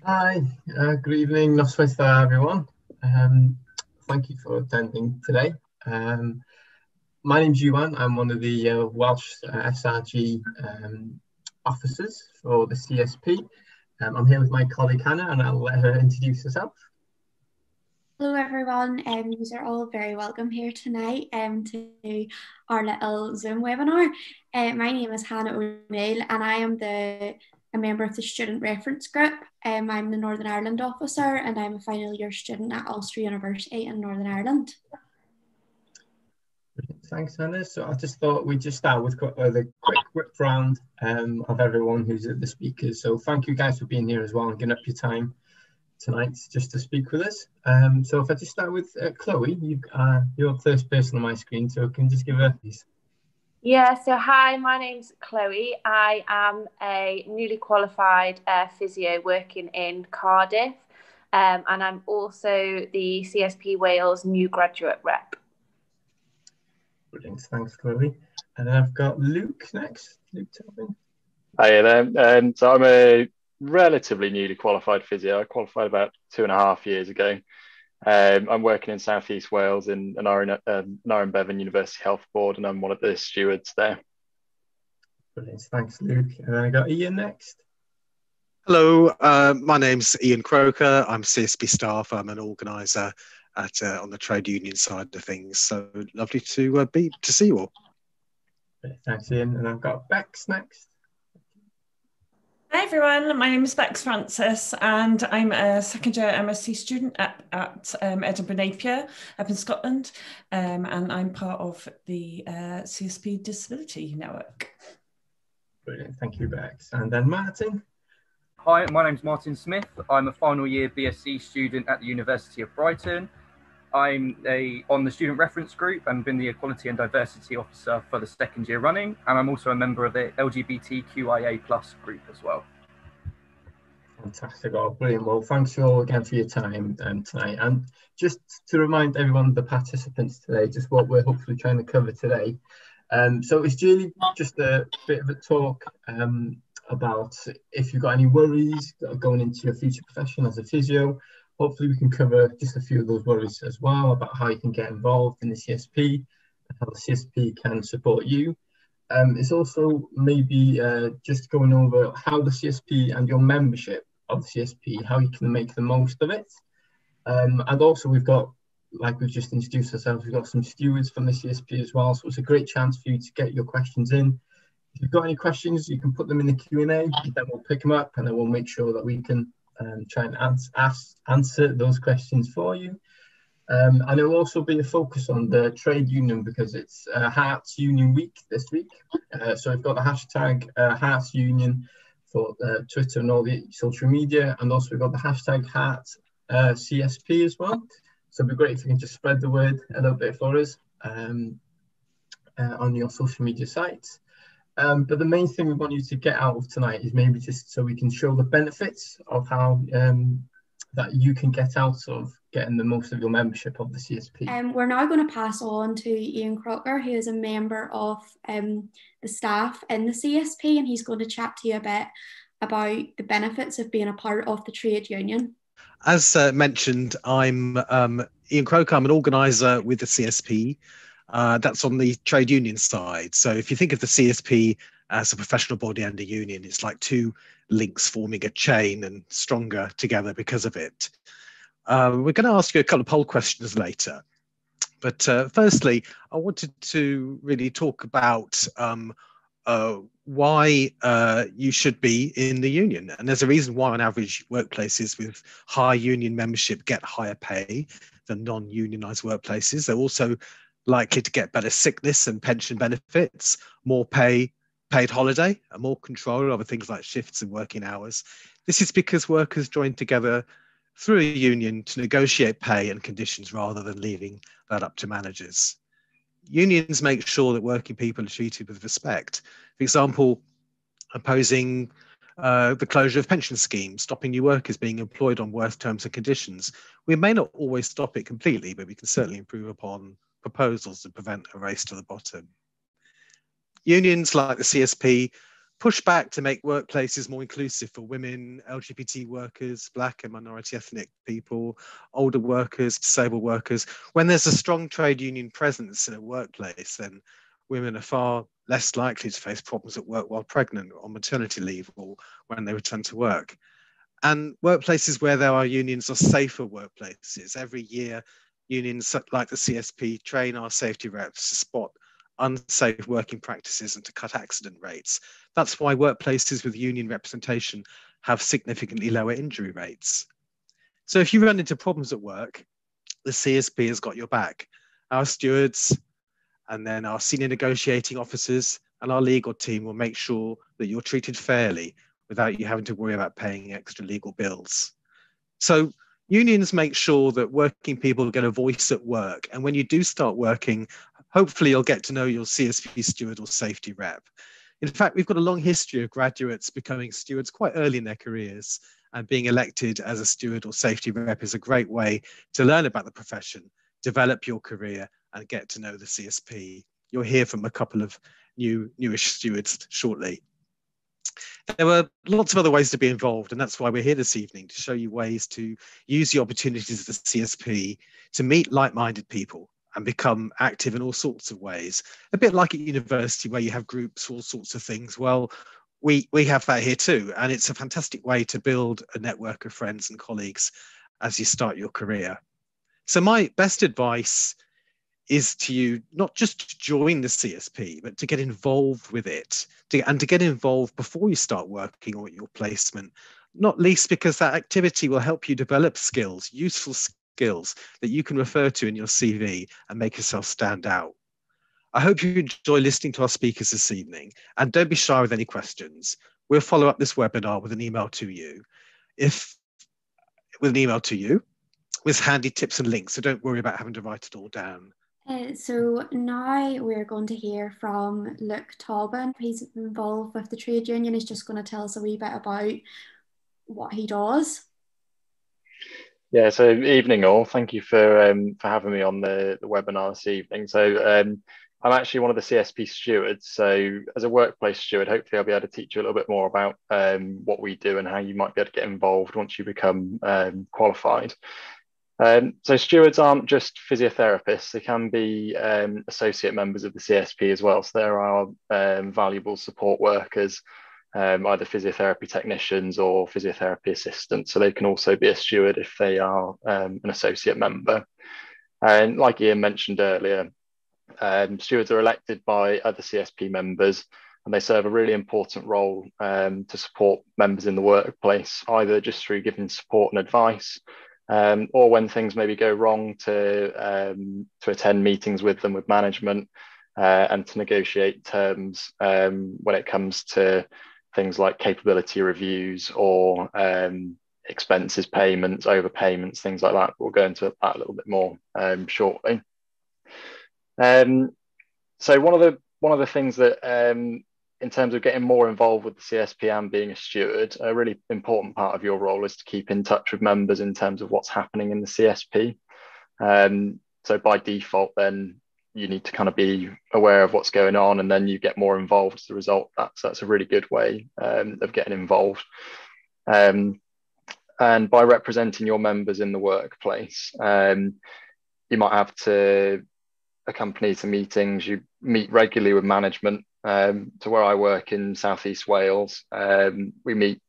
Hi, good evening, Noswaith everyone. Um, Thank you for attending today. My name's Iwan. I'm one of the Welsh SRG officers for the CSP. I'm here with my colleague Hannah, and I'll let her introduce herself. Hello everyone, you are all very welcome here tonight to our little Zoom webinar. My name is Hannah O'Neill and I am a member of the Student Reference Group. I'm the Northern Ireland officer and I'm a final year student at Ulster University in Northern Ireland. Thanks, Hannah. So I just thought we'd just start with a quick whip round of everyone who's at the speakers. So thank you guys for being here as well and giving up your time tonight just to speak with us. So if I just start with Chloe, you're the first person on my screen, so can you just give a piece? Yeah, so hi, my name's Chloe. I am a newly qualified physio working in Cardiff, and I'm also the CSP Wales new graduate rep. Brilliant, thanks, Chloe. And then I've got Luke next. Luke, tell me. Hi there. So I'm a relatively newly qualified physio. I qualified about 2.5 years ago. I'm working in South East Wales in Nairn Bevan University Health Board, and I'm one of the stewards there. Brilliant, thanks, Luke. And then I got Ian next. Hello, my name's Ian Croker. I'm CSP staff. I'm an organiser on the trade union side of things. So lovely to see you all. Thanks, Ian. And I've got Bex next. Hi everyone, my name is Bex Francis and I'm a second year MSc student at Edinburgh Napier up in Scotland, and I'm part of the CSP Disability Network. Brilliant, thank you, Bex. And then Martin. Hi, my name's Martin Smith. I'm a final year BSc student at the University of Brighton. I'm on the student reference group and been the equality and diversity officer for the second year running, and I'm also a member of the LGBTQIA+ group as well. Fantastic, brilliant. Well, thanks you all again for your time tonight. And just to remind everyone, the participants today, just what we're hopefully trying to cover today. So it's really just a bit of a talk about if you've got any worries going into your future profession as a physio. Hopefully we can cover just a few of those worries as well about how you can get involved in the CSP and how the CSP can support you. It's also maybe just going over how the CSP and your membership of the CSP, how you can make the most of it. And also we've got, like we've just introduced ourselves, we've got some stewards from the CSP as well. So it's a great chance for you to get your questions in. If you've got any questions, you can put them in the Q&A, then we'll pick them up and then we'll make sure that we can try and answer those questions for you. And it will also be a focus on the trade union because it's Hearts Union Week this week. So we've got the hashtag Hearts Union for Twitter and all the social media, and also we've got the hashtag Hearts CSP as well. So it'd be great if you can just spread the word a little bit for us on your social media sites. But the main thing we want you to get out of tonight is maybe just so we can show the benefits of how that you can get out of getting the most of your membership of the CSP. We're now going to pass on to Ian Croker, who is a member of the staff in the CSP, and he's going to chat to you a bit about the benefits of being a part of the trade union. As mentioned, I'm Ian Croker. I'm an organiser with the CSP. That's on the trade union side. So if you think of the CSP as a professional body and a union, it's like two links forming a chain and stronger together because of it. We're going to ask you a couple of poll questions later. But firstly, I wanted to really talk about why you should be in the union. And there's a reason why on average workplaces with high union membership get higher pay than non-unionised workplaces. They're also likely to get better sickness and pension benefits, more paid holiday, and more control over things like shifts and working hours. This is because workers join together through a union to negotiate pay and conditions rather than leaving that up to managers. Unions make sure that working people are treated with respect. For example, opposing the closure of pension schemes, stopping new workers being employed on worse terms and conditions. We may not always stop it completely, but we can certainly improve upon proposals to prevent a race to the bottom. Unions like the CSP push back to make workplaces more inclusive for women, LGBT workers, Black and minority ethnic people, older workers, disabled workers. When there's a strong trade union presence in a workplace, then women are far less likely to face problems at work while pregnant or on maternity leave or when they return to work. And workplaces where there are unions are safer workplaces. Every year, unions like the CSP train our safety reps to spot unsafe working practices and to cut accident rates. That's why workplaces with union representation have significantly lower injury rates. So if you run into problems at work, the CSP has got your back. Our stewards and then our senior negotiating officers and our legal team will make sure that you're treated fairly without you having to worry about paying extra legal bills. So unions make sure that working people get a voice at work. And when you do start working, hopefully you'll get to know your CSP steward or safety rep. In fact, we've got a long history of graduates becoming stewards quite early in their careers, and being elected as a steward or safety rep is a great way to learn about the profession, develop your career, and get to know the CSP. You'll hear from a couple of newish stewards shortly. There were lots of other ways to be involved, and that's why we're here this evening, to show you ways to use the opportunities of the CSP to meet like-minded people and become active in all sorts of ways. A bit like at university where you have groups, all sorts of things. Well, we have that here too, and it's a fantastic way to build a network of friends and colleagues as you start your career. So my best advice is to you not just to join the CSP, but to get involved with it, and to get involved before you start working or at your placement, not least because that activity will help you develop skills, useful skills that you can refer to in your CV and make yourself stand out. I hope you enjoy listening to our speakers this evening, and don't be shy with any questions. We'll follow up this webinar with an email to you. With handy tips and links, so don't worry about having to write it all down. So now we're going to hear from Luke Taubin. He's involved with the trade union. He's just going to tell us a wee bit about what he does. Yeah, so evening all. Thank you for having me on the webinar this evening. So I'm actually one of the CSP stewards. So as a workplace steward, hopefully I'll be able to teach you a little bit more about what we do and how you might be able to get involved once you become qualified. So stewards aren't just physiotherapists, they can be associate members of the CSP as well. So there are valuable support workers, either physiotherapy technicians or physiotherapy assistants. So they can also be a steward if they are an associate member. And like Ian mentioned earlier, stewards are elected by other CSP members, and they serve a really important role to support members in the workplace, either just through giving support and advice, or when things maybe go wrong, to attend meetings with them, with management, and to negotiate terms when it comes to things like capability reviews or expenses payments, overpayments, things like that. We'll go into that a little bit more shortly. So one of the things that in terms of getting more involved with the CSP and being a steward, a really important part of your role is to keep in touch with members in terms of what's happening in the CSP. So by default, then you need to kind of be aware of what's going on, and then you get more involved as a result. That's a really good way of getting involved. And by representing your members in the workplace, you might have to accompany to meetings. You meet regularly with management. To where I work in South East Wales, we meet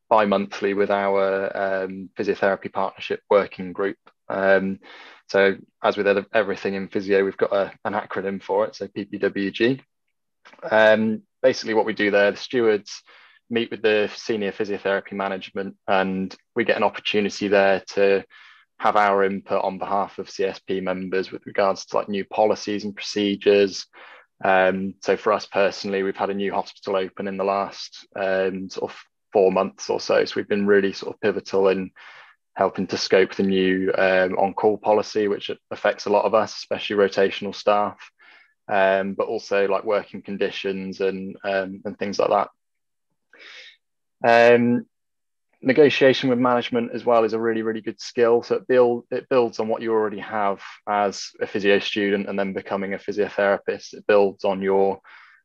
bi-monthly with our physiotherapy partnership working group. So as with everything in physio, we've got an acronym for it, so PPWG. Basically what we do there, the stewards meet with the senior physiotherapy management, and we get an opportunity there to have our input on behalf of CSP members with regards to like new policies and procedures. So for us personally, we've had a new hospital open in the last sort of 4 months or so. So we've been really sort of pivotal in helping to scope the new on-call policy, which affects a lot of us, especially rotational staff, but also like working conditions and things like that. Negotiation with management as well is a really, really good skill. So it builds on what you already have as a physio student, and then becoming a physiotherapist. It builds on your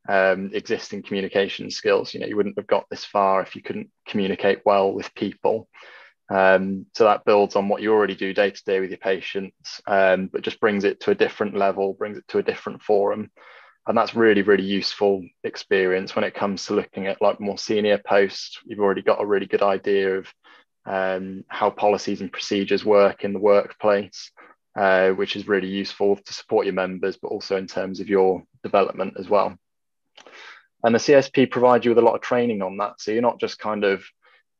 existing communication skills. You wouldn't have got this far if you couldn't communicate well with people. So that builds on what you already do day to day with your patients, but just brings it to a different level, brings it to a different forum. And that's really, really useful experience when it comes to looking at like more senior posts. You've already got a really good idea of how policies and procedures work in the workplace, which is really useful to support your members, but also in terms of your development as well. And the CSP provides you with a lot of training on that. So you're not just kind of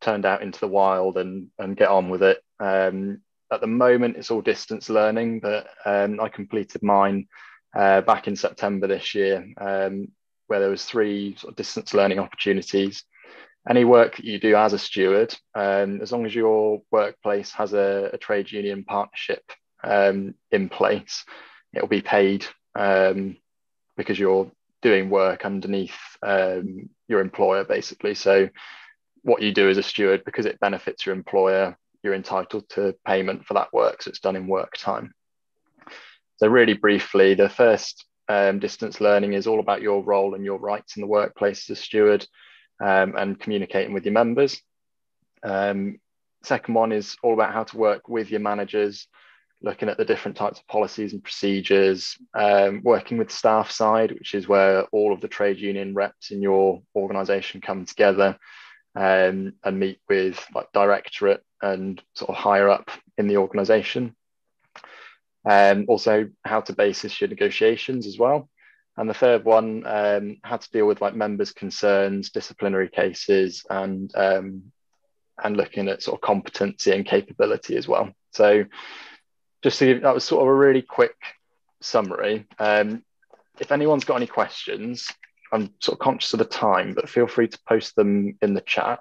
turned out into the wild and get on with it. At the moment, it's all distance learning, but I completed mine back in September this year, where there was 3 sort of distance learning opportunities. Any work that you do as a steward, as long as your workplace has a trade union partnership in place, it'll be paid because you're doing work underneath your employer, basically. So what you do as a steward, because it benefits your employer, you're entitled to payment for that work. So it's done in work time. So really briefly, the first distance learning is all about your role and your rights in the workplace as a steward, and communicating with your members. Second one is all about how to work with your managers, looking at the different types of policies and procedures, working with staff side, which is where all of the trade union reps in your organisation come together and meet with like directorate and sort of higher up in the organisation. Also how to basis your negotiations as well. And the third one, how to deal with like members' concerns, disciplinary cases, and looking at sort of competency and capability as well. So just to give, that was sort of a really quick summary. If anyone's got any questions, I'm sort of conscious of the time, but feel free to post them in the chat.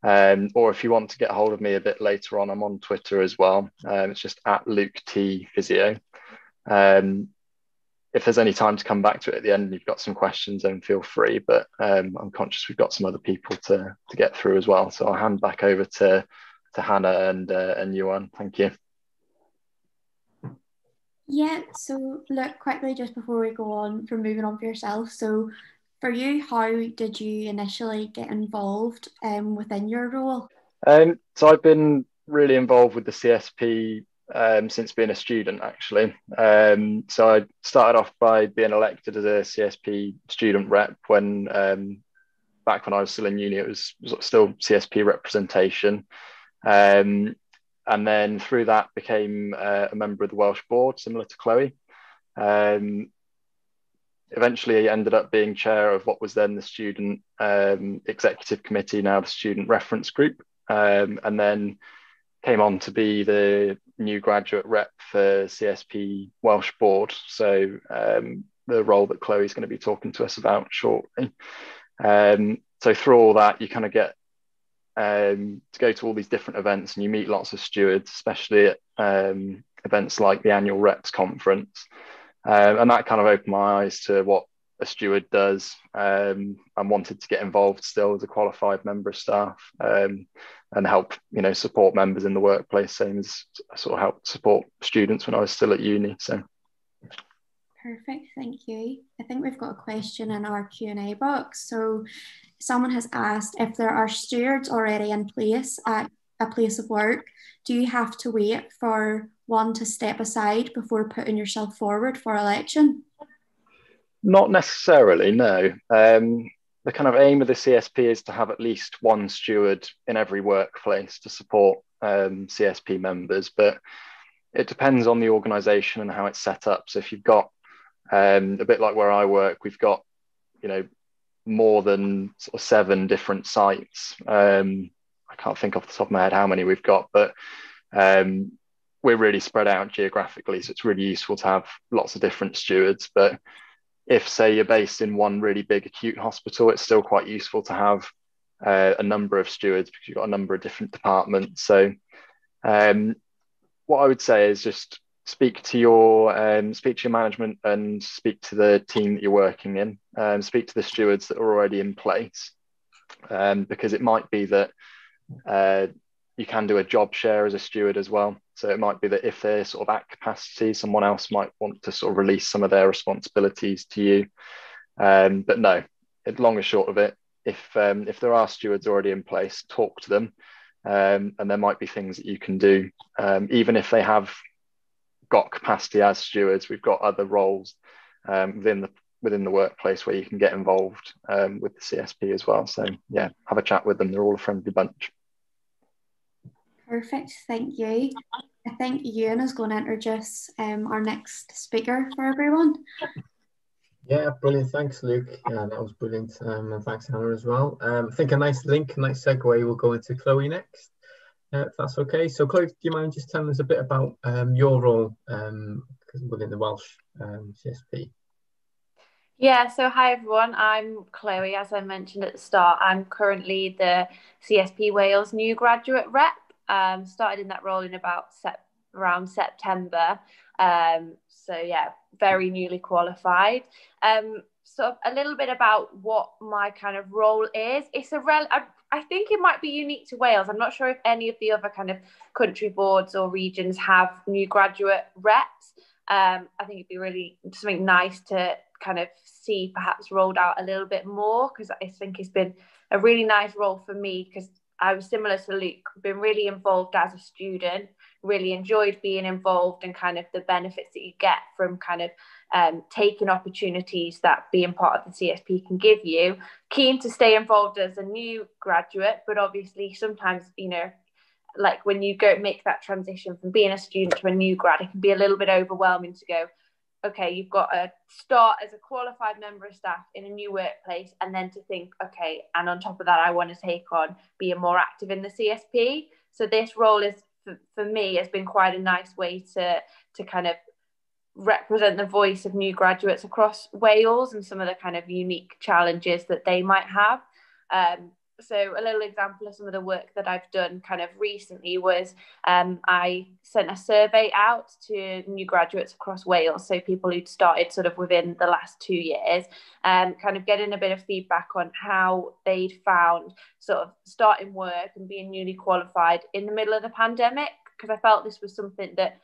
Or if you want to get hold of me a bit later on, I'm on Twitter as well. It's just at Luke T Physio. If there's any time to come back to it at the end and you've got some questions, then feel free. But I'm conscious we've got some other people to get through as well. So I'll hand back over to Hannah and Iwan. Thank you. Yeah, so look, quickly just before we go on from moving on for yourself. So for you, how did you initially get involved within your role? So I've been really involved with the CSP since being a student, actually. So I started off by being elected as a CSP student rep when back when I was still in uni, it was still CSP representation. And then through that became a member of the Welsh board, similar to Chloe. Eventually ended up being chair of what was then the student executive committee, now the student reference group, and then came on to be the new graduate rep for CSP Welsh board. So the role that Chloe's going to be talking to us about shortly. So through all that, you kind of get to go to all these different events and you meet lots of stewards, especially at events like the annual reps conference. And that kind of opened my eyes to what a steward does, and wanted to get involved still as a qualified member of staff, and help, support members in the workplace, same as I sort of helped support students when I was still at uni. So perfect, thank you. I think we've got a question in our Q&A box. So someone has asked, if there are stewards already in place at a place of work, do you have to wait for one to step aside before putting yourself forward for election? Not necessarily, no. The kind of aim of the CSP is to have at least one steward in every workplace to support CSP members, but it depends on the organisation and how it's set up. So if you've got a bit like where I work, we've got more than sort of 7 different sites. I can't think off the top of my head how many we've got, but we're really spread out geographically, so it's really useful to have lots of different stewards. But if, say, you're based in one really big acute hospital, it's still quite useful to have a number of stewards because you've got a number of different departments. So what I would say is just speak to your management and speak to the team that you're working in, speak to the stewards that are already in place, because it might be that you can do a job share as a steward as well. So it might be that if they're sort of at capacity, someone else might want to sort of release some of their responsibilities to you. But no, long and short of it, if there are stewards already in place, talk to them, and there might be things that you can do, even if they have got capacity as stewards. We've got other roles within the workplace where you can get involved with the CSP as well. So yeah, have a chat with them. They're all a friendly bunch. Perfect, thank you. I think Ewan is going to introduce our next speaker for everyone. Yeah, brilliant. Thanks, Luke. Yeah, that was brilliant. And thanks, Hannah, as well. I think a nice segue, we'll go into Chloe next, if that's okay. So, Chloe, do you mind just telling us a bit about your role within the Welsh CSP? Yeah, so hi everyone, I'm Chloe. As I mentioned at the start, I'm currently the CSP Wales new graduate rep. Started in that role in about around September. So yeah, very newly qualified. So a little bit about what my kind of role is. I think it might be unique to Wales. I'm not sure if any of the other kind of country boards or regions have new graduate reps. I think it'd be really something nice to kind of see perhaps rolled out a little bit more, because I think it's been a really nice role for me, because I was similar to Luke, been really involved as a student, really enjoyed being involved, and kind of the benefits that you get from kind of taking opportunities that being part of the CSP can give you. Keen to stay involved as a new graduate, but obviously sometimes, you know, like when you go make that transition from being a student to a new grad, it can be a little bit overwhelming to go, okay, you've got to start as a qualified member of staff in a new workplace, and then to think, okay, and on top of that, I want to take on being more active in the CSP. So this role is, for me, has been quite a nice way to kind of represent the voice of new graduates across Wales and some of the kind of unique challenges that they might have. So a little example of some of the work that I've done kind of recently was I sent a survey out to new graduates across Wales, so people who'd started sort of within the last 2 years, kind of getting a bit of feedback on how they'd found sort of starting work and being newly qualified in the middle of the pandemic, because I felt this was something that,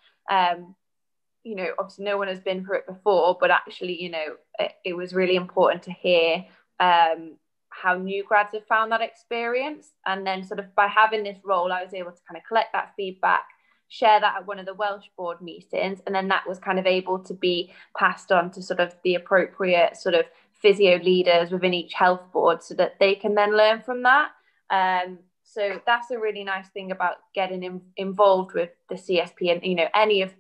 you know, obviously no one has been through it before, but actually, you know, it was really important to hear how new grads have found that experience. And then sort of by having this role, I was able to kind of collect that feedback, share that at one of the Welsh board meetings, and then that was kind of able to be passed on to sort of the appropriate sort of physio leaders within each health board, so that they can then learn from that. So that's a really nice thing about getting involved with the CSP and, you know, any of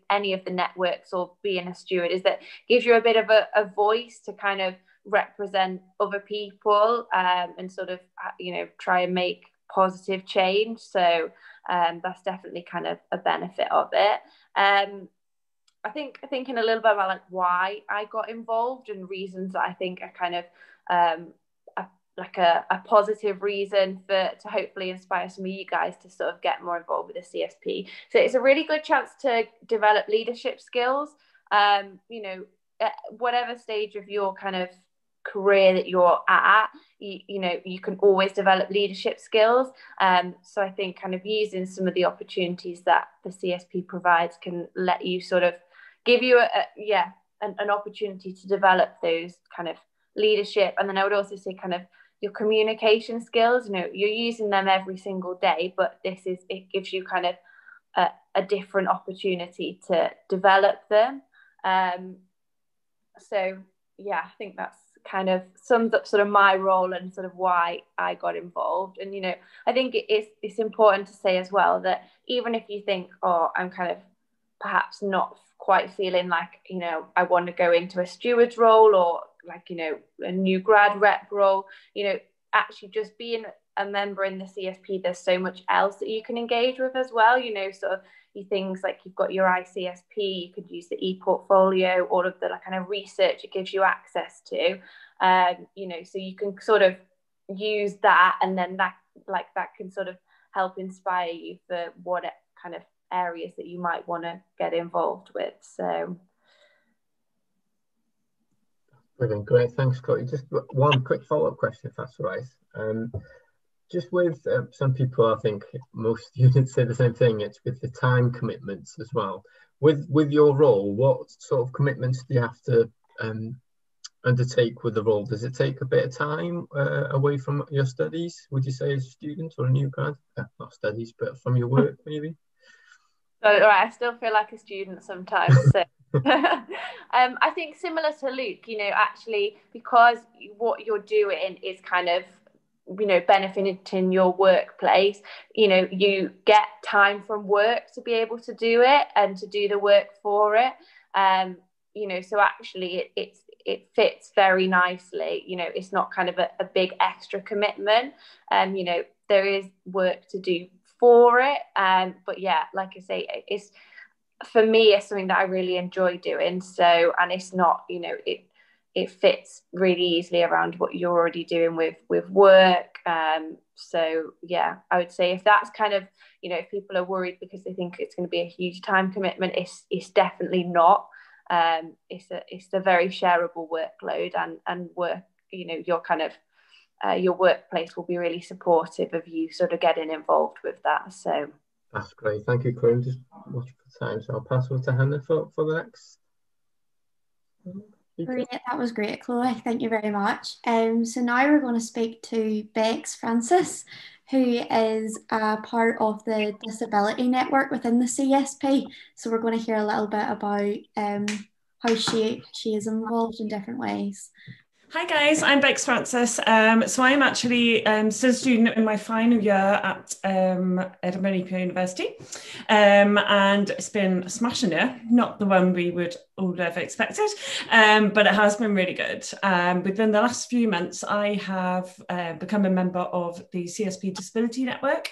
the networks, or being a steward, is that gives you a bit of a voice to kind of represent other people, and sort of, you know, try and make positive change. So that's definitely kind of a benefit of it. I think thinking a little bit about like why I got involved and reasons that I think are kind of a positive reason to hopefully inspire some of you guys to sort of get more involved with the CSP. So it's a really good chance to develop leadership skills. You know, at whatever stage of your kind of career that you're at, you know, you can always develop leadership skills. So I think kind of using some of the opportunities that the CSP provides can let you sort of give you an opportunity to develop those kind of leadership. And then I would also say kind of your communication skills. You know, you're using them every single day, but it gives you kind of a different opportunity to develop them. So yeah, I think that's kind of sums up sort of my role and sort of why I got involved. And, you know, I think it's important to say as well that even if you think, oh, I'm kind of perhaps not quite feeling like, you know, I want to go into a steward's role, or like, you know, a new grad rep role, you know, actually just being a member in the CSP, there's so much else that you can engage with as well, you know, sort of things like you've got your ICSP, you could use the e-portfolio, all of the like kind of research it gives you access to, you know, so you can sort of use that, and then that can sort of help inspire you for what kind of areas that you might want to get involved with. So Brilliant, great, thanks, Chloe. Just one quick follow-up question, if that's all right. Just with some people, I think most students say the same thing, it's with the time commitments as well. With your role, what sort of commitments do you have to undertake with the role? Does it take a bit of time away from your studies, would you say, as a student or a new grad? Not studies, but from your work, maybe? So, all right, I still feel like a student sometimes. So. I think similar to Luke, actually, because what you're doing is kind of, benefiting your workplace, you get time from work to be able to do it and to do the work for it. So actually it fits very nicely. It's not kind of a big extra commitment. There is work to do for it. But yeah, like I say, it's, for me, it's something that I really enjoy doing. So, and it's not, it fits really easily around what you're already doing with work. So yeah, I would say if that's kind of, if people are worried because they think it's going to be a huge time commitment, it's definitely not. It's a very shareable workload, and work, your kind of your workplace will be really supportive of you sort of getting involved with that. So that's great. Thank you, Chloe. Just watching for time, so I'll pass over to Hannah for the next. Great, that was great, Chloe. Thank you very much. So now we're going to speak to Bex Francis, who is a part of the disability network within the CSP. So we're going to hear a little bit about how she is involved in different ways. Hi guys, I'm Bex Francis. So I'm actually still a student in my final year at Edinburgh Napier University, and it's been a smashing year, not the one we would all have expected, but it has been really good. Within the last few months, I have become a member of the CSP Disability Network,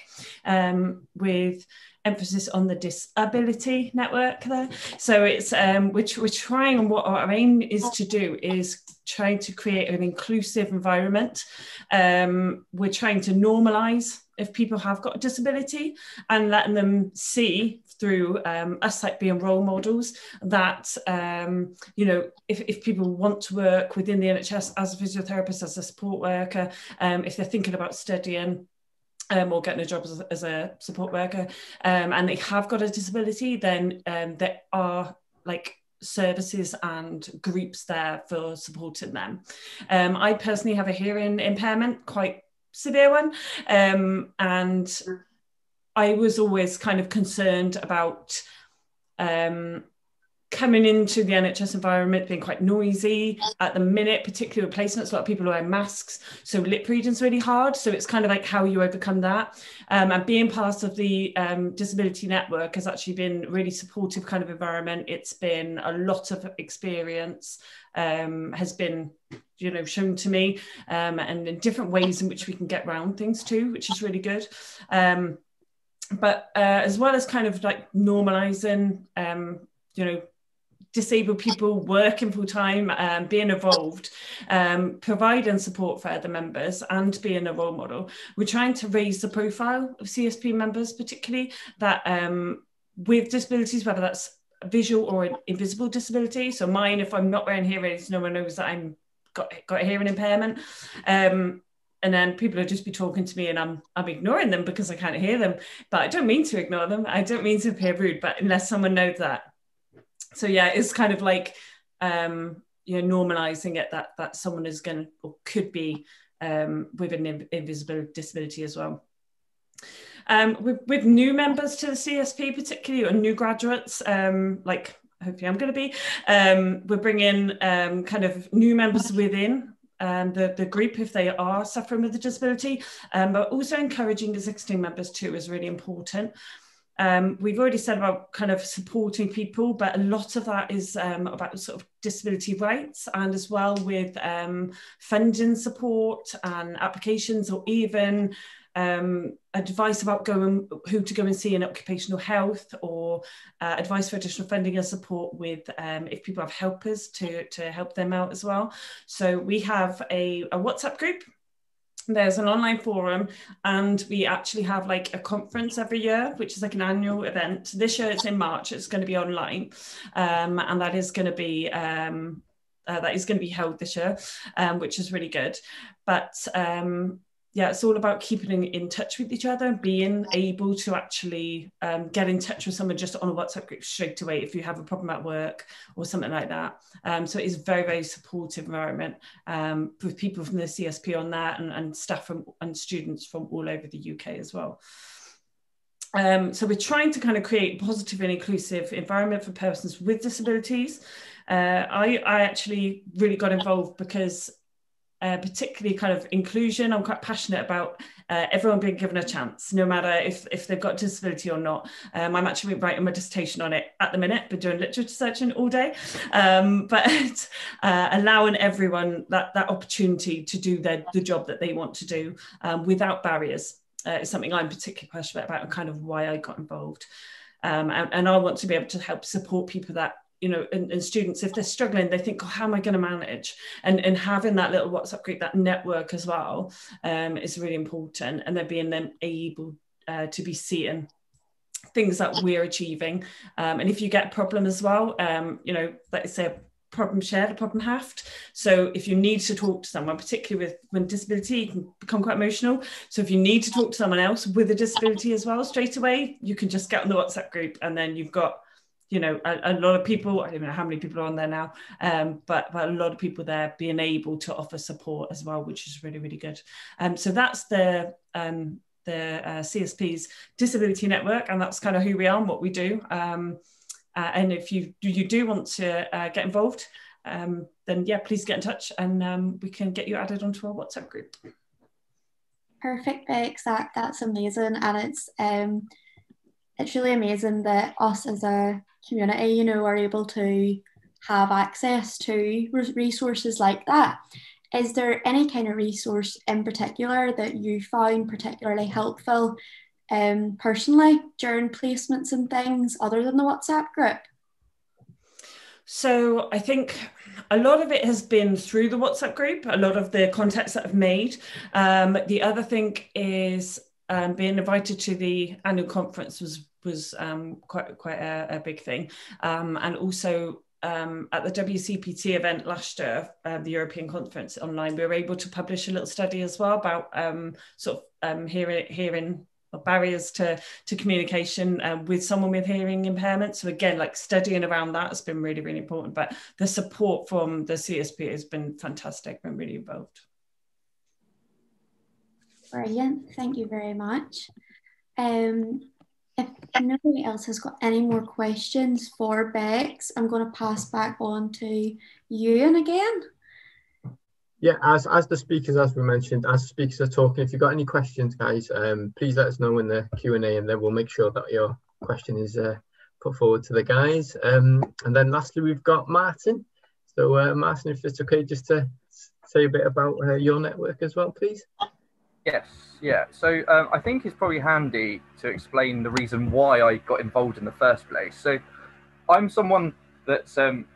with emphasis on the disability network there. So it's we're trying, and what our aim is to do is trying to create an inclusive environment. We're trying to normalise if people have got a disability and letting them see through us like being role models that if people want to work within the NHS as a physiotherapist, as a support worker, if they're thinking about studying or getting a job as a support worker, and they have got a disability, then there are like services and groups there for supporting them. I personally have a hearing impairment, quite severe one, and I was always kind of concerned about coming into the NHS environment being quite noisy at the minute, particularly with placements. A lot of people are wearing masks, so lip reading's really hard. So it's kind of like how you overcome that. And being part of the disability network has actually been a really supportive kind of environment. It's been a lot of experience, has been shown to me, and in different ways in which we can get around things too, which is really good. But as well as kind of like normalising, disabled people working full time, being involved, providing support for other members and being a role model. We're trying to raise the profile of CSP members, particularly that with disabilities, whether that's a visual or an invisible disability. So mine, if I'm not wearing hearing aids, no one knows that I'm got a hearing impairment. And then people will just be talking to me and I'm ignoring them because I can't hear them. But I don't mean to ignore them. I don't mean to appear rude, but unless someone knows that. So yeah, it's kind of like normalizing it that someone is going to or could be with an invisible disability as well. With new members to the CSP, particularly, or new graduates, like hopefully I'm going to be, we're bringing kind of new members within the group if they are suffering with a disability, but also encouraging existing members too is really important. We've already said about kind of supporting people, but a lot of that is about sort of disability rights, and as well with funding support and applications, or even advice about who to go and see in occupational health, or advice for additional funding and support with if people have helpers to help them out as well. So we have a WhatsApp group. There's an online forum, and we actually have like a conference every year, which is like an annual event. This year it's in March. It's going to be online, and that is going to be held this year, which is really good. But yeah, it's all about keeping in touch with each other, being able to actually get in touch with someone just on a WhatsApp group straight away if you have a problem at work or something like that. So it is a very, very supportive environment with people from the CSP on that, and staff and students from all over the UK as well. So we're trying to kind of create a positive and inclusive environment for persons with disabilities. I actually really got involved because particularly kind of inclusion, I'm quite passionate about everyone being given a chance, no matter if they've got a disability or not. I'm actually writing my dissertation on it at the minute, been doing literature searching all day, but allowing everyone that opportunity to do the job that they want to do without barriers is something I'm particularly passionate about, and kind of why I got involved. And I want to be able to help support people that, you know, and students, if they're struggling, they think, oh, how am I going to manage? And having that little WhatsApp group, that network as well, is really important. And they're being then able to be seeing things that we're achieving. And if you get a problem as well, you know, let's say a problem shared, a problem halved. So if you need to talk to someone, particularly with disability, you can become quite emotional. So if you need to talk to someone else with a disability as well, straight away, you can just get on the WhatsApp group, and then you've got, you know, a lot of people, I don't know how many people are on there now, but a lot of people there being able to offer support as well, which is really, really good. So that's the CSP's Disability Network, and that's kind of who we are and what we do. And if you do want to get involved, then yeah, please get in touch, and we can get you added onto our WhatsApp group. Perfect, Bex. That's amazing, and it's really amazing that us as a community, you know, are able to have access to resources like that. Is there any kind of resource in particular that you found particularly helpful personally during placements and things, other than the WhatsApp group? So I think a lot of it has been through the WhatsApp group, a lot of the contacts that I've made. The other thing is being invited to the annual conference was quite a big thing. And also at the WCPT event last year, the European conference online, we were able to publish a little study as well about hearing barriers to communication with someone with hearing impairment. So again, like studying around that has been really, really important. But the support from the CSP has been fantastic, been really involved. Brilliant, thank you very much. If nobody else has got any more questions for Bex, I'm going to pass back on to Ewan again. Yeah, as the speakers, as we mentioned, as the speakers are talking, if you've got any questions, guys, please let us know in the Q&A, and then we'll make sure that your question is put forward to the guys. And then lastly, we've got Martin. So Martin, if it's okay, just to say a bit about your network as well, please. Yes, yeah. So I think it's probably handy to explain the reason why I got involved in the first place. So I'm someone that's I'm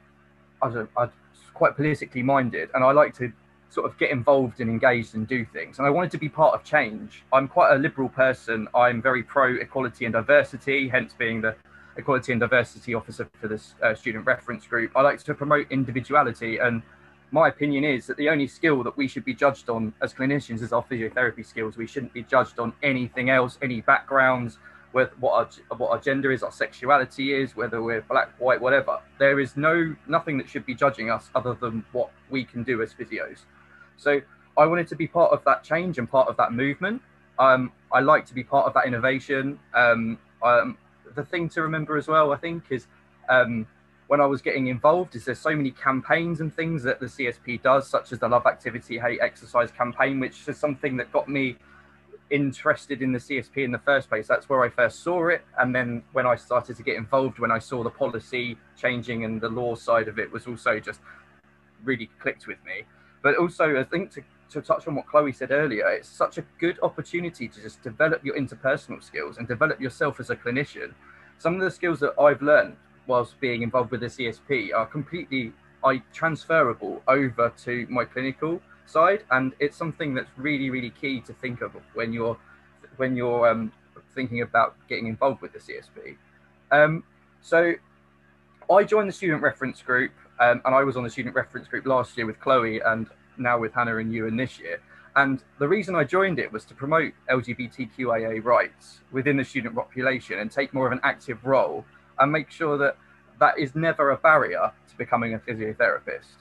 quite politically minded, and I like to sort of get involved and engaged and do things. And I wanted to be part of change. I'm quite a liberal person. I'm very pro equality and diversity, hence being the equality and diversity officer for this student reference group. I like to promote individuality, and my opinion is that the only skill that we should be judged on as clinicians is our physiotherapy skills. We shouldn't be judged on anything else, any backgrounds, with what our gender is, our sexuality is, whether we're black, white, whatever. There is nothing that should be judging us other than what we can do as physios. So I wanted to be part of that change and part of that movement. I like to be part of that innovation. The thing to remember as well, I think, is when I was getting involved, is there's so many campaigns and things that the CSP does, such as the Love Activity, Hate Exercise campaign, which is something that got me interested in the CSP in the first place. That's where I first saw it. And then when I started to get involved, when I saw the policy changing and the law side of it was also just really clicked with me. But also, I think to touch on what Chloe said earlier, it's such a good opportunity to just develop your interpersonal skills and develop yourself as a clinician. Some of the skills that I've learned whilst being involved with the CSP are completely transferable over to my clinical side, and it's something that's really, really key to think of when you're thinking about getting involved with the CSP. So I joined the student reference group, and I was on the student reference group last year with Chloe, and now with Hannah and Ewan this year. And the reason I joined it was to promote LGBTQIA rights within the student population and take more of an active role and make sure that that is never a barrier to becoming a physiotherapist.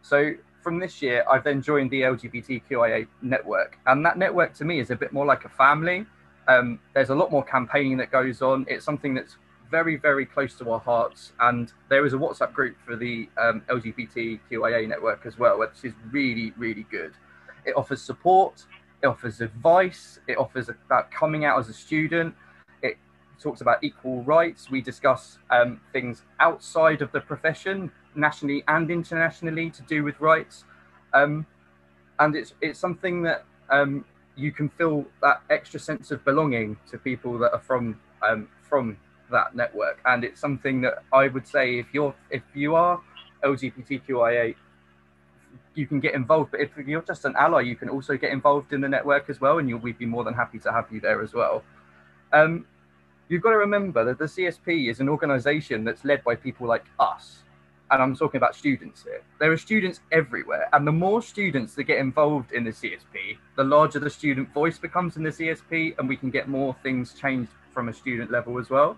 So from this year, I've then joined the LGBTQIA network, and that network to me is a bit more like a family. There's a lot more campaigning that goes on. It's something that's very, very close to our hearts, and there is a WhatsApp group for the LGBTQIA network as well, which is really, really good. It offers support, it offers advice, it offers about coming out as a student, it talks about equal rights. We discuss things outside of the profession, nationally and internationally, to do with rights. And it's something that you can feel that extra sense of belonging to people that are from that network. And it's something that I would say, if you are LGBTQIA, you can get involved, but if you're just an ally, you can also get involved in the network as well, and we'd be more than happy to have you there as well. You've got to remember that the CSP is an organisation that's led by people like us, and I'm talking about students here. There are students everywhere, and the more students that get involved in the CSP, the larger the student voice becomes in the CSP, and we can get more things changed from a student level as well.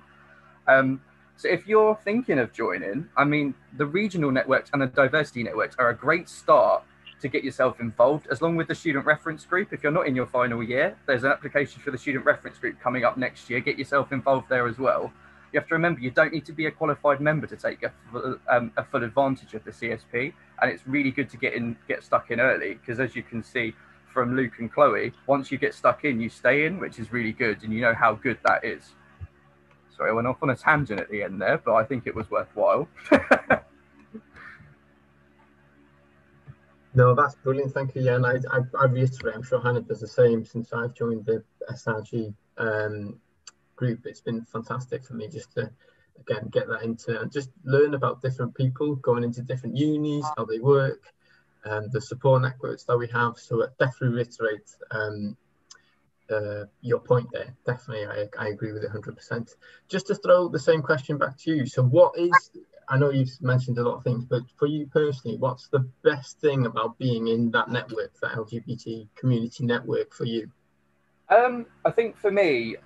So if you're thinking of joining, I mean, the regional networks and the diversity networks are a great start to get yourself involved, as long with the student reference group. If you're not in your final year, there's an application for the student reference group coming up next year. Get yourself involved there as well. You have to remember, you don't need to be a qualified member to take a full advantage of the CSP, and it's really good to get stuck in early, because as you can see from Luke and Chloe, once you get stuck in, you stay in, which is really good, and you know how good that is. Sorry, I went off on a tangent at the end there, but I think it was worthwhile. No, that's brilliant. Thank you. Yeah, and I reiterate, I'm sure Hannah does the same. Since I've joined the SRG group, it's been fantastic for me just to, again, get that into and just learn about different people going into different unis, how they work, the support networks that we have. So it definitely reiterate your point there. Definitely, I agree with it 100%. Just to throw the same question back to you. So what is, I know you've mentioned a lot of things, but for you personally, what's the best thing about being in that network, that LGBT community network for you? I think for me,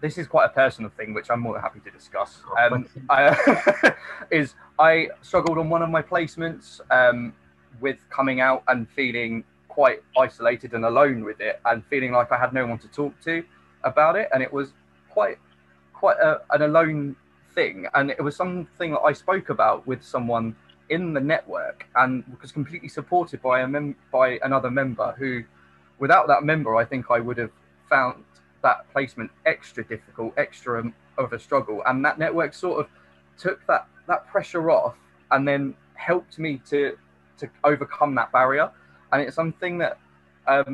this is quite a personal thing, which I'm more than happy to discuss. I struggled on one of my placements with coming out and feeling quite isolated and alone with it, and feeling like I had no one to talk to about it, and it was quite an alone thing, and it was something that I spoke about with someone in the network, and was completely supported by another member who, without that member, I think I would have found that placement extra difficult, extra of a struggle, and that network sort of took that pressure off and then helped me to overcome that barrier. And it's something that a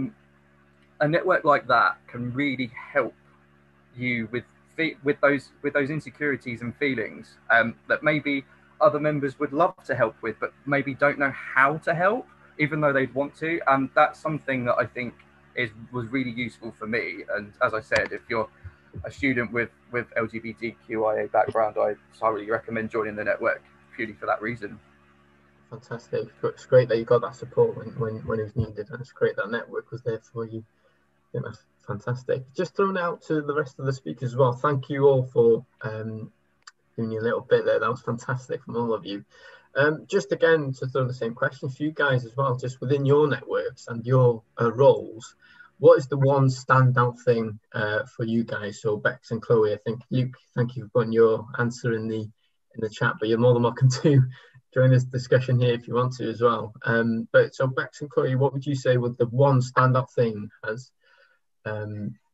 network like that can really help you with those insecurities and feelings that maybe other members would love to help with, but maybe don't know how to help, even though they'd want to. And that's something that I think was really useful for me. And as I said, if you're a student with LGBTQIA background, I highly recommend joining the network purely for that reason. Fantastic. It's great that you got that support when it was needed, and it's great that network was there for you. I think that's fantastic. Just throwing out to the rest of the speakers as well, thank you all for doing a little bit there. That was fantastic from all of you. Just again, to throw the same question for you guys as well, just within your networks and your roles, what is the one standout thing for you guys? So Bex and Chloe, I think, Luke, thank you for putting your answer in the chat, but you're more than welcome to join this discussion here if you want to as well. But so Bex and Chloe, what would you say was the one standout thing has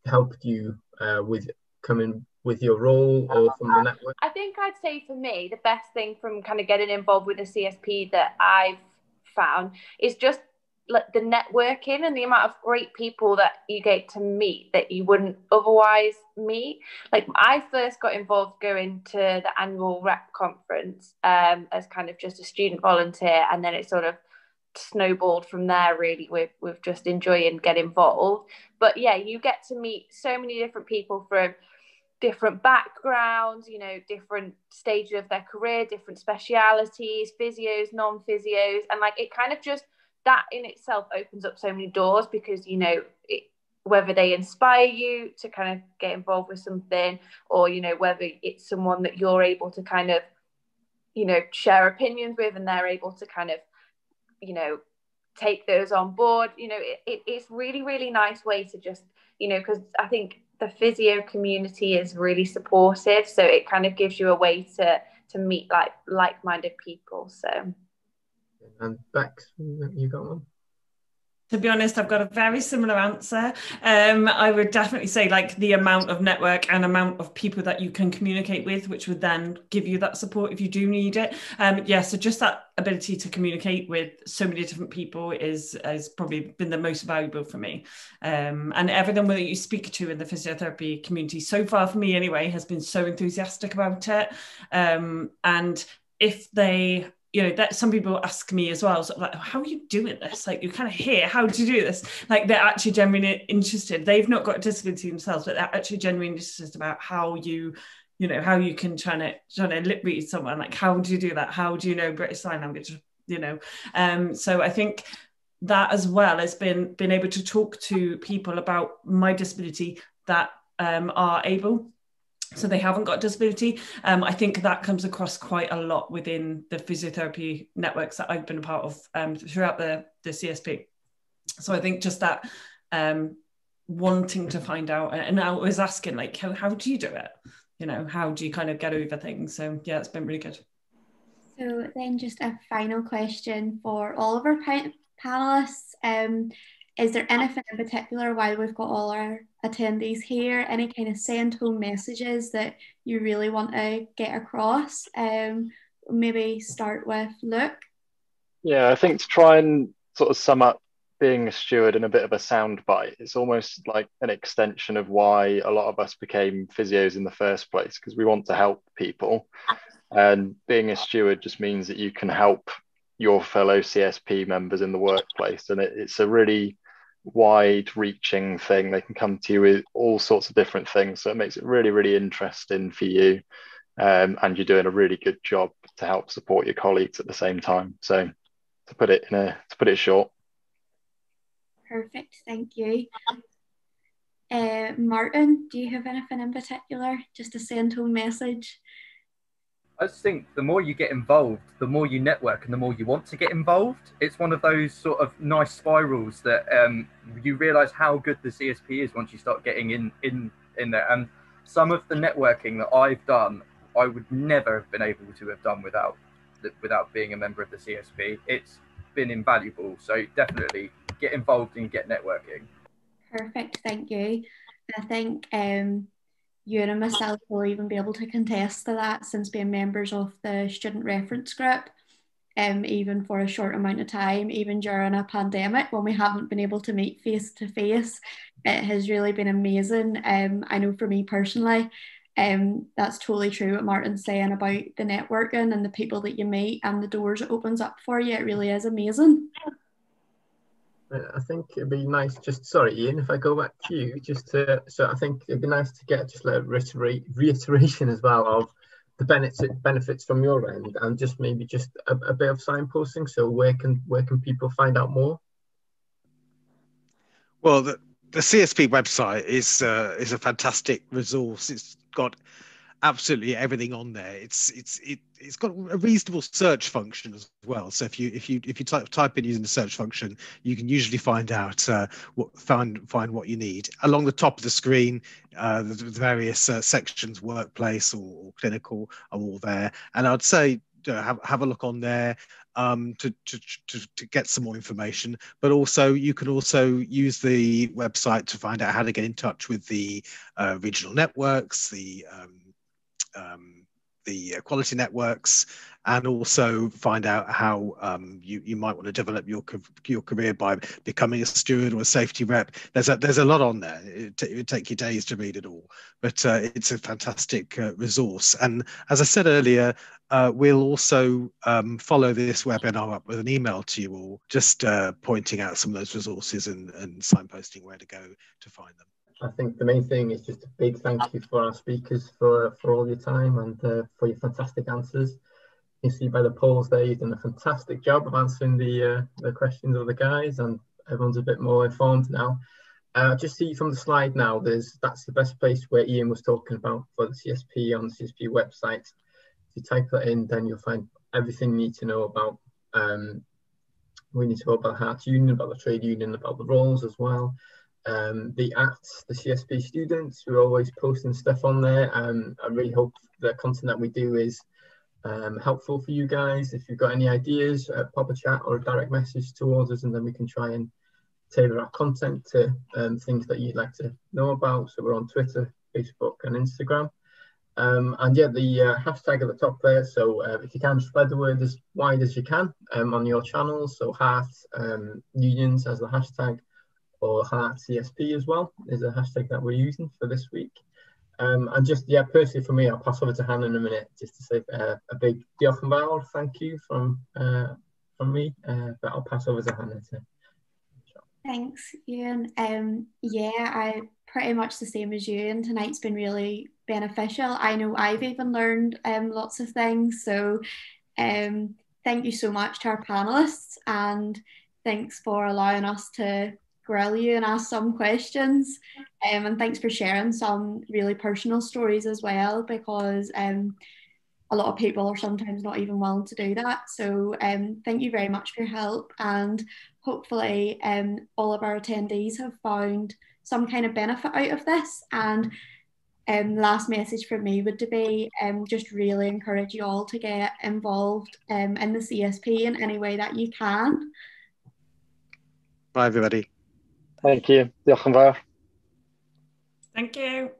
helped you with coming with your role or from the network? I think I'd say for me, the best thing from kind of getting involved with the CSP that I've found is just like the networking and the amount of great people that you get to meet that you wouldn't otherwise meet. Like I first got involved going to the annual rep conference as kind of just a student volunteer, and then it sort of snowballed from there really with just enjoying and get involved. But yeah, you get to meet so many different people from different backgrounds, you know, different stages of their career, different specialities, physios, non-physios, and like it kind of just that in itself opens up so many doors, because, you know, whether they inspire you to kind of get involved with something, or, you know, whether it's someone that you're able to kind of, you know, share opinions with, and they're able to kind of, you know, take those on board. You know, it's really, really nice way to just, you know, because I think the physio community is really supportive, so it kind of gives you a way to meet like-minded people. So, and Bex, you got one? To be honest, I've got a very similar answer. I would definitely say like the amount of network and amount of people that you can communicate with, which would then give you that support if you do need it. Yeah, so just that ability to communicate with so many different people has probably been the most valuable for me. And everyone that you speak to in the physiotherapy community so far, for me anyway, has been so enthusiastic about it. And if they... You know, that some people ask me as well, sort of like, how are you doing this? Like, you kind of hear, how do you do this? Like, they're actually genuinely interested. They've not got a disability themselves, but they're actually genuinely interested about how you know, how you can try to lip read someone. Like, how do you do that? How do you know British Sign Language? You know, so I think that as well has been able to talk to people about my disability that are able. So they haven't got disability. I think that comes across quite a lot within the physiotherapy networks that I've been a part of throughout the CSP. So I think just that wanting to find out, and I was asking like, how do you do it? You know, how do you kind of get over things? So yeah, it's been really good. So then just a final question for all of our panelists. Is there anything in particular, while we've got all our attendees here, any kind of send-home messages that you really want to get across? Maybe start with Luke. Yeah, I think to try and sort of sum up being a steward in a bit of a soundbite, it's almost like an extension of why a lot of us became physios in the first place, because we want to help people. And being a steward just means that you can help your fellow CSP members in the workplace. And it's a really wide-reaching thing. They can come to you with all sorts of different things. So it makes it really, really interesting for you. And you're doing a really good job to help support your colleagues at the same time. So to put it short. Perfect, thank you. Martin, do you have anything in particular? Just a send-home message? I just think the more you get involved, the more you network and the more you want to get involved. It's one of those sort of nice spirals that you realise how good the CSP is once you start getting in there. And some of the networking that I've done, I would never have been able to have done without being a member of the CSP. It's been invaluable. So definitely get involved and get networking. Perfect, thank you. I think you and myself will even be able to contest to that, since being members of the student reference group, even for a short amount of time, even during a pandemic when we haven't been able to meet face to face, it has really been amazing. I know for me personally, that's totally true what Martin's saying about the networking and the people that you meet and the doors it opens up for you. It really is amazing. I think it'd be nice, sorry Ian, if I go back to you, so I think it'd be nice to get just like reiteration as well of the benefits from your end, and just maybe just a bit of signposting. So where can people find out more? Well, the CSP website is a fantastic resource. It's got absolutely everything on there. It's got a reasonable search function as well. So if you type in using the search function, you can usually find out find what you need. Along the top of the screen, the various sections, workplace or clinical, are all there. And I'd say have a look on there to get some more information. But also you can also use the website to find out how to get in touch with the regional networks, the quality networks, and also find out how you might want to develop your career by becoming a steward or a safety rep. There's a lot on there. It would take you days to read it all, but it's a fantastic resource. And as I said earlier, we'll also follow this webinar up with an email to you all, just pointing out some of those resources and signposting where to go to find them. I think the main thing is just a big thank you for our speakers for all your time and for your fantastic answers. You can see by the polls there, you've done a fantastic job of answering the questions of the guys, and everyone's a bit more informed now. Just see from the slide now, that's the best place where Ian was talking about for the CSP on the CSP website. If you type that in, then you'll find everything you need to know about. We need to know about Hearts Union, about the trade union, about the roles as well. The CSP students, we're always posting stuff on there. I really hope the content that we do is helpful for you guys. If you've got any ideas, pop a chat or a direct message towards us, and then we can try and tailor our content to things that you'd like to know about. So we're on Twitter, Facebook and Instagram. And yeah, the hashtag at the top there. So if you can spread the word as wide as you can on your channels. So Heart Unions as the hashtag, or Heart CSP as well is a hashtag that we're using for this week. And just, yeah, personally for me, I'll pass over to Hannah in a minute just to say a big diolch yn fawr, thank you from me. But I'll pass over to Hannah to. Thanks, Ian. Yeah, I pretty much the same as you, and tonight's been really beneficial. I know I've even learned lots of things, so thank you so much to our panelists, and thanks for allowing us to grill you and ask some questions, and thanks for sharing some really personal stories as well, because a lot of people are sometimes not even willing to do that. So thank you very much for your help, and hopefully all of our attendees have found some kind of benefit out of this. And last message from me would be just really encourage you all to get involved in the CSP in any way that you can. Bye everybody. Thank you. Diolch yn fawr. Thank you.